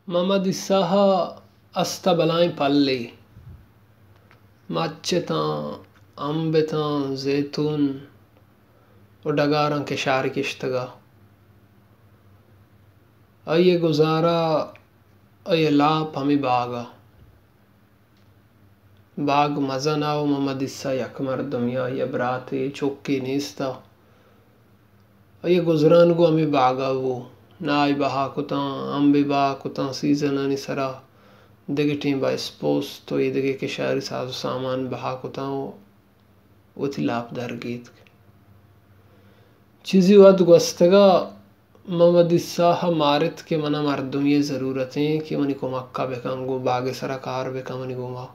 محمد اسحا استا بلائیں پلی مچتاں امبتاں زیتون و ڈگاراں کے شار کشتگا آئیے گزارا آئیے لاپ ہمیں باغا باغ مزہ ناو محمد اسحا یک مردم یا یہ براتے چوکی نیستا آئیے گزران گو ہمیں باغا وہ نائی بہا کتاں امبی بہا کتاں سیزنانی سرا دگٹیں با اسپوس تو یہ دگے کے شہری ساز و سامان بہا کتاں وہ تھی لاپ درگیت چیزی وقت گوستگا محمد اسحا مارت کے منہ مردم یہ ضرورتیں کہ منی کو مکہ بکن گو باغ سرا کار بکن منی گو ما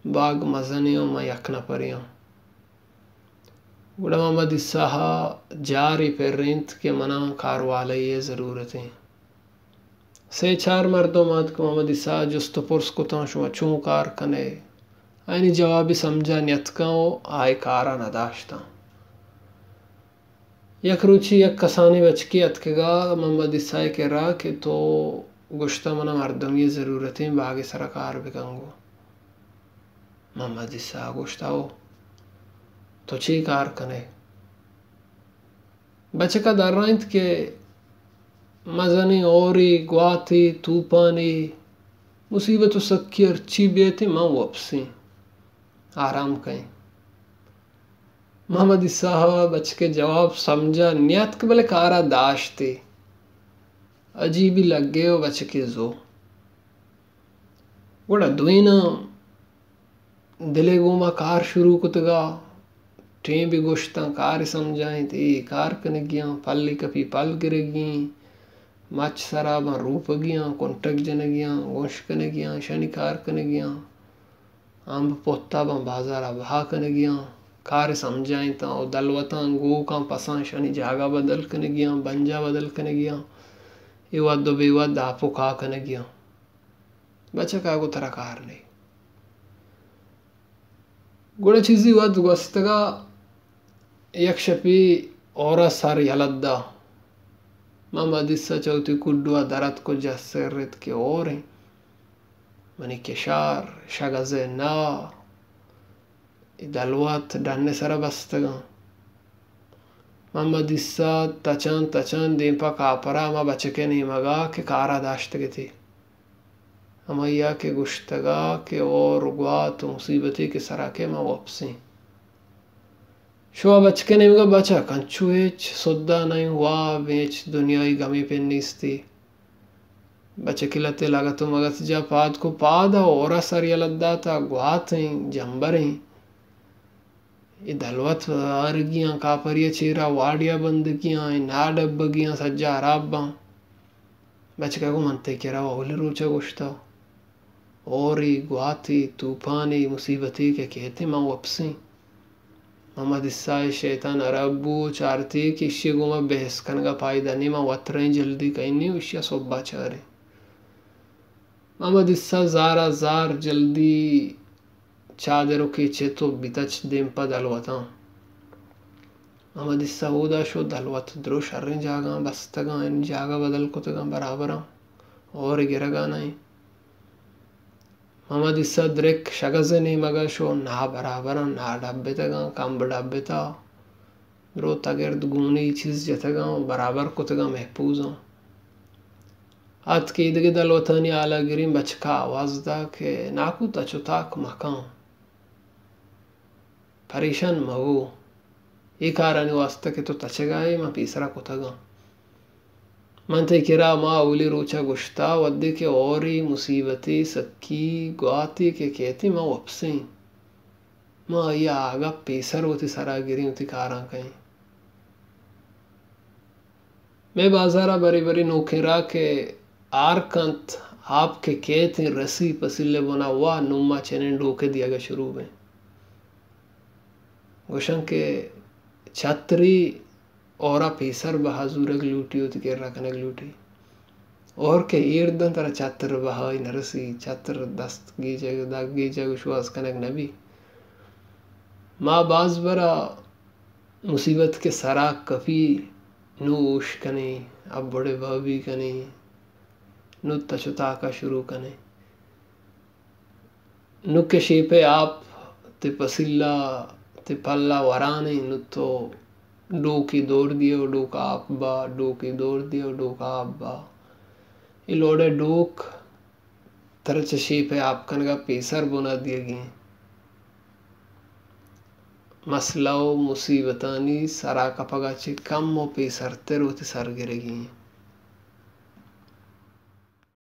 باغ مزنیوں ما یکنا پریوں گوڑا محمد اسحا جاری پر رینت کے منہ کاروالی یہ ضرورتیں سے چار مردوں مات کو محمد اسحا جست پرس کتاں شما چون کار کنے اینی جوابی سمجھا نیتکاں آئے کارا نداشتاں یک روچی یک کسانی بچکی اتکگا محمد اسحا کے را کہ تو گشتہ منہ مردم یہ ضرورتیں باغ سرا کار بکنگو محمد اسحا گشتہ ہو تو چی کار کنے بچکا در رائنت کہ مزنی اوری گواتی توپانی مصیبت و سکی ارچی بیتی من وپسی آرام کہیں محمد اسحا بچ کے جواب سمجھا نیت کے بلے کارا داشتے عجیبی لگ گئے و بچ کے زو گوڑا دوینا دلے گوما کار شروع کتگا ٹیم بھی گوشتاں کار سمجھائیں تے کار کنگیاں پلی کپی پل گرگیں مچ سراباں روپ گیاں کنٹک جنگیاں گوش کنگیاں شنی کار کنگیاں امب پوتا باں بازارا بہا کنگیاں کار سمجھائیں تا دلوتاں گوکاں پساں شنی جاگا بدل کنگیاں بنجا بدل کنگیاں یہ ود و بے ود آپو کا کنگیاں بچہ کاگو ترا کار نہیں گوڑا چیزی ود گوستگا یک شپی اورا سر یلدا محمد اسحا چوتی کڈوا درت کو جسر رت کے اوریں منی کشار شگز نا دلوت ڈھنے سرا بستگاں محمد اسحا تچان دیمپا کاپرا ما بچکے نہیں مگا کہ کارا داشتگی تھی ہمایا کے گشتگا کہ اور گوات مصیبتی کے سرا کے ما وپسیں شوا بچکے نہیں مگا بچا کنچو ایچ صدا نہیں ہوا بیچ دنیای گمی پہ نیستی بچکی لتے لگا تو مگت جا پاد کو پادا اورا سر یلدا تا گواتیں جمبریں یہ دلوت آرگیاں کاپریا چیرا واڑیا بندگیاں ناڈ بگیاں سجا عراباں بچکا کو منتے کرا اولی روچا گوشتا اوری گواتی توپانی مصیبتی کے کہتے ماں وپسیں محمد اسحا شیطان عربو چارتی کہ اشی گوما بحث کنگا پائدہ نہیں ماں وطریں جلدی کہیں نہیں اشیا صبح چاریں محمد اسحا زارا زار جلدی چادروں کی چھتو بیتچ دیم پا دلوتاں محمد اسحا اودا شو دلوت درو شرین جاگاں بستگاں ان جاگا بدل کتگاں برابراں اور گرگاں نہیں محمد اسحا درک شگز نہیں مگا شو نا برابراں نا ڈبتگاں کمب ڈبتا درو تگرد گونی چیز جتگاں برابر کتگاں محفوظاں آت کی دگی دلوتانی آلا گرین بچکا آواز دا کہ ناکو تچو تاک مکان پریشان مگو یہ کارانی واسطہ کہ تو تچگائی ما پیسرا کتگاں منتے کرا ما اولی روچا گشتا ودے کے اوری مصیبتی سکی گواتی کے کہتی ما وپسیں ما یہ آگا پیسر ہوتی سرا گری ہوتی کاراں کہیں میں بازارا بری بری نوکرا کے آرکنت آپ کے کہتے رسی پسلے بنا وا نما چنین ڈوکے دیا گا شروع میں گوشن کے چھتری اورا پیسر بحضورک لوٹی ہوتی کہ رکھنک لوٹی اور کہ ایردن ترا چھتر بہائی نرسی چھتر دست گیجا دگ گیجا گشواز کنک نبی ما باز برا مصیبت کے سرا کفی نوش کنی اب بڑے بابی کنی نت چتا کا شروع کنے نک شیپے آپ تے پسلا تے پلا ورانے نتو ڈوکی دور دیو ڈوک آپ با ڈوکی دور دیو ڈوک آپ با لوڑے ڈوک ترچ شیپے آپ کنگا پیسر بنا دیے گئے مسئلہ و مصیبتانی سرا کپگا چی کم و پیسر تیرو تے سر گرے گئے